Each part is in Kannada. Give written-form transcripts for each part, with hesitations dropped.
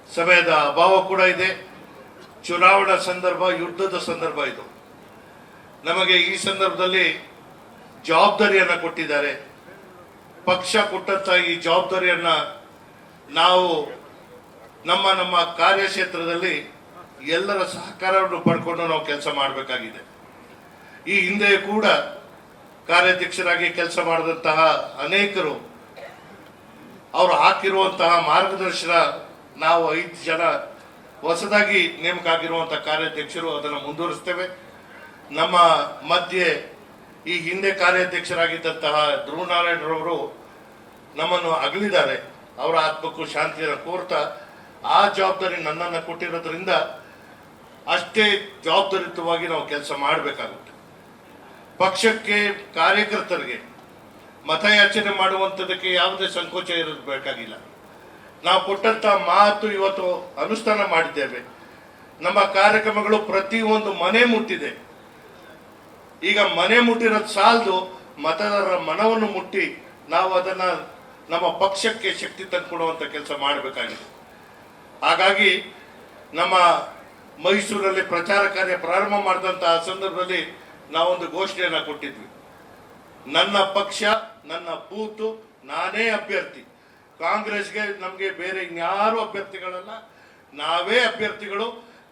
ಸಮಯದ ಅಭಾವ ಕೂಡ ಇದೆ. ಚುನಾವಣಾ ಸಂದರ್ಭ, ಯುದ್ಧದ ಸಂದರ್ಭ ಇದು. ನಮಗೆ ಈ ಸಂದರ್ಭದಲ್ಲಿ ಜವಾಬ್ದಾರಿಯನ್ನು ಕೊಟ್ಟಿದ್ದಾರೆ. ಪಕ್ಷ ಕೊಟ್ಟಂತ ಈ ಜವಾಬ್ದಾರಿಯನ್ನ ನಾವು ನಮ್ಮ ಕಾರ್ಯಕ್ಷೇತ್ರದಲ್ಲಿ ಎಲ್ಲರ ಸಹಕಾರವನ್ನು ಪಡ್ಕೊಂಡು ನಾವು ಕೆಲಸ ಮಾಡಬೇಕಾಗಿದೆ. ಈ ಹಿಂದೆ ಕೂಡ ಕಾರ್ಯಾಧ್ಯಕ್ಷರಾಗಿ ಕೆಲಸ ಮಾಡಿದಂತಹ ಅನೇಕರು ಅವರು ಹಾಕಿರುವಂತಹ ಮಾರ್ಗದರ್ಶನ, ನಾವು 5 ಜನ ಹೊಸದಾಗಿ ನೇಮಕ ಆಗಿರುವಂತಹ ಕಾರ್ಯಾಧ್ಯಕ್ಷರು ಅದನ್ನು ಮುಂದುವರಿಸ್ತೇವೆ. ನಮ್ಮ ಮಧ್ಯೆ ಈ ಹಿಂದೆ ಕಾರ್ಯಾಧ್ಯಕ್ಷರಾಗಿದ್ದಂತಹ ಧ್ರುವನಾರಾಯಣರವರು ನಮ್ಮನ್ನು ಅಗಲಿದ್ದಾರೆ. ಅವರ ಆತ್ಮಕ್ಕೂ ಶಾಂತಿಯನ್ನು ಕೋರ್ತಾ ಆ ಜವಾಬ್ದಾರಿ ನನ್ನನ್ನು ಕೊಟ್ಟಿರೋದ್ರಿಂದ ಅಷ್ಟೇ ಜವಾಬ್ದಾರಿಯುತವಾಗಿ ನಾವು ಕೆಲಸ ಮಾಡಬೇಕಾಗುತ್ತೆ. ಪಕ್ಷಕ್ಕೆ, ಕಾರ್ಯಕರ್ತರಿಗೆ ಮತಯಾಚನೆ ಮಾಡುವಂಥದ್ದಕ್ಕೆ ಯಾವುದೇ ಸಂಕೋಚ ಇರಬೇಕಾಗಿಲ್ಲ. ನಾವು ಕೊಟ್ಟಂತ ಮಾತು ಇವತ್ತು ಅನುಷ್ಠಾನ ಮಾಡಿದ್ದೇವೆ. ನಮ್ಮ ಕಾರ್ಯಕ್ರಮಗಳು ಪ್ರತಿಯೊಂದು ಮನೆ ಮುಟ್ಟಿದೆ. ಈಗ ಮನೆ ಮುಟ್ಟಿರೋದು ಸಾಲದು, ಮತದಾರರ ಮನವನ್ನು ಮುಟ್ಟಿ ನಾವು ಅದನ್ನ ನಮ್ಮ ಪಕ್ಷಕ್ಕೆ ಶಕ್ತಿ ತಂದುಕೊಡುವಂತ ಕೆಲಸ ಮಾಡಬೇಕಾಗಿದೆ. ಹಾಗಾಗಿ ನಮ್ಮ ಮೈಸೂರಲ್ಲಿ ಪ್ರಚಾರ ಕಾರ್ಯ ಪ್ರಾರಂಭ ಮಾಡಿದಂತಹ ಸಂದರ್ಭದಲ್ಲಿ ನಾವೊಂದು ಘೋಷಣೆಯನ್ನ ಕೊಟ್ಟಿದ್ವಿ. ನನ್ನ ಪಕ್ಷ, ನನ್ನ ಬೂತು, ನಾನೇ ಅಭ್ಯರ್ಥಿ. ಕಾಂಗ್ರೆಸ್ಗೆ ನಮಗೆ ಬೇರೆ ಇನ್ಯಾರು ಅಭ್ಯರ್ಥಿಗಳಲ್ಲ, ನಾವೇ ಅಭ್ಯರ್ಥಿಗಳು.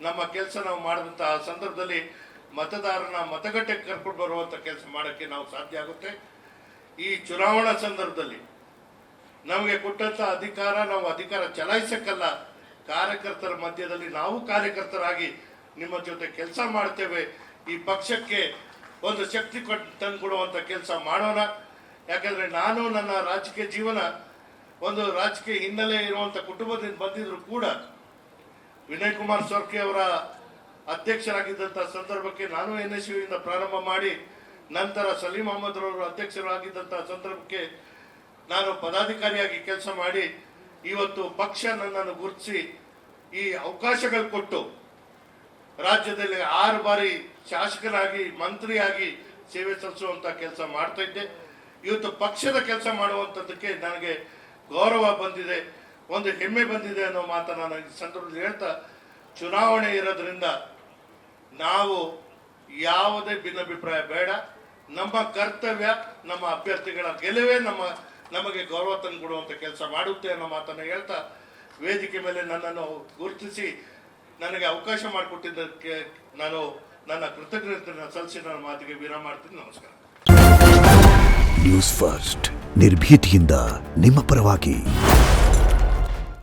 ನಮ್ಮ ಕೆಲಸ ನಾವು ಮಾಡಿದಂತಹ ಸಂದರ್ಭದಲ್ಲಿ ಮತದಾರನ ಮತಗಟ್ಟೆಗೆ ಕರ್ಕೊಂಡು ಬರುವಂತ ಕೆಲಸ ಮಾಡೋಕ್ಕೆ ನಾವು ಸಾಧ್ಯ ಆಗುತ್ತೆ. ಈ ಚುನಾವಣಾ ಸಂದರ್ಭದಲ್ಲಿ ನಮಗೆ ಕೊಟ್ಟಂತ ಅಧಿಕಾರ, ನಾವು ಅಧಿಕಾರ ಚಲಾಯಿಸಕ್ಕಲ್ಲ, ಕಾರ್ಯಕರ್ತರ ಮಧ್ಯದಲ್ಲಿ ನಾವು ಕಾರ್ಯಕರ್ತರಾಗಿ ನಿಮ್ಮ ಜೊತೆ ಕೆಲಸ ಮಾಡ್ತೇವೆ. ಈ ಪಕ್ಷಕ್ಕೆ ಒಂದು ಶಕ್ತಿ ತಂದುಕೊಡುವಂತ ಕೆಲಸ ಮಾಡೋಣ. ಯಾಕಂದ್ರೆ ನಾನು ನನ್ನ ರಾಜಕೀಯ ಜೀವನ ಒಂದು ರಾಜಕೀಯ ಹಿನ್ನೆಲೆ ಇರುವಂತ ಕುಟುಂಬದಿಂದ ಬಂದಿದ್ರು ಕೂಡ ವಿನಯ್ ಕುಮಾರ್ ಸೊರ್ಕೆ ಅವರ ಅಧ್ಯಕ್ಷರಾಗಿದ್ದಂಥ ಸಂದರ್ಭಕ್ಕೆ ನಾನು NSU ಇಂದ ಪ್ರಾರಂಭ ಮಾಡಿ, ನಂತರ ಸಲೀಂ ಅಹಮದ್ ರವರು ಅಧ್ಯಕ್ಷರಾಗಿದ್ದಂಥ ಸಂದರ್ಭಕ್ಕೆ ನಾನು ಪದಾಧಿಕಾರಿಯಾಗಿ ಕೆಲಸ ಮಾಡಿ, ಇವತ್ತು ಪಕ್ಷ ನನ್ನನ್ನು ಗುರುತಿಸಿ ಈ ಅವಕಾಶಗಳು ಕೊಟ್ಟು ರಾಜ್ಯದಲ್ಲಿ 6 ಬಾರಿ ಶಾಸಕರಾಗಿ, ಮಂತ್ರಿಯಾಗಿ ಸೇವೆ ಸಲ್ಲಿಸುವಂತ ಕೆಲಸ ಮಾಡ್ತಾ ಇದ್ದೆ. ಇವತ್ತು ಪಕ್ಷದ ಕೆಲಸ ಮಾಡುವಂಥದ್ದಕ್ಕೆ ನನಗೆ ಗೌರವ ಬಂದಿದೆ, ಒಂದು ಹೆಮ್ಮೆ ಬಂದಿದೆ ಅನ್ನೋ ಮಾತನ್ನ ನಾನು ಈ ಸಂದರ್ಭದಲ್ಲಿ ಹೇಳ್ತಾ, ಚುನಾವಣೆ ಇರೋದ್ರಿಂದ ನಾವು ಯಾವುದೇ ಭಿನ್ನಾಭಿಪ್ರಾಯ ಬೇಡ. ನಮ್ಮ ಕರ್ತವ್ಯ, ನಮ್ಮ ಅಭ್ಯರ್ಥಿಗಳ ಗೆಲುವೇ ನಮಗೆ ಗೌರವ ತಂದು ಕೊಡುವಂತ ಕೆಲಸ ಮಾಡುತ್ತೆ ಅನ್ನೋ ಮಾತನ್ನು ಹೇಳ್ತಾ, ವೇದಿಕೆ ಮೇಲೆ ನನ್ನನ್ನು ಗುರುತಿಸಿ ನನಗೆ ಅವಕಾಶ ಮಾಡಿಕೊಟ್ಟಿದ್ದಕ್ಕೆ ನಾನು ನನ್ನ ಕೃತಜ್ಞತೆಯನ್ನು ಸಲ್ಲಿಸಿ ನನ್ನ ಮಾತಿಗೆ ವಿರಾಮ ಮಾಡ್ತೀನಿ. ನಮಸ್ಕಾರ. ನ್ಯೂಸ್ ಫಸ್ಟ್, ನಿರ್ಭೀತಿಯಿಂದ ನಿಮ್ಮ ಪರವಾಗಿ.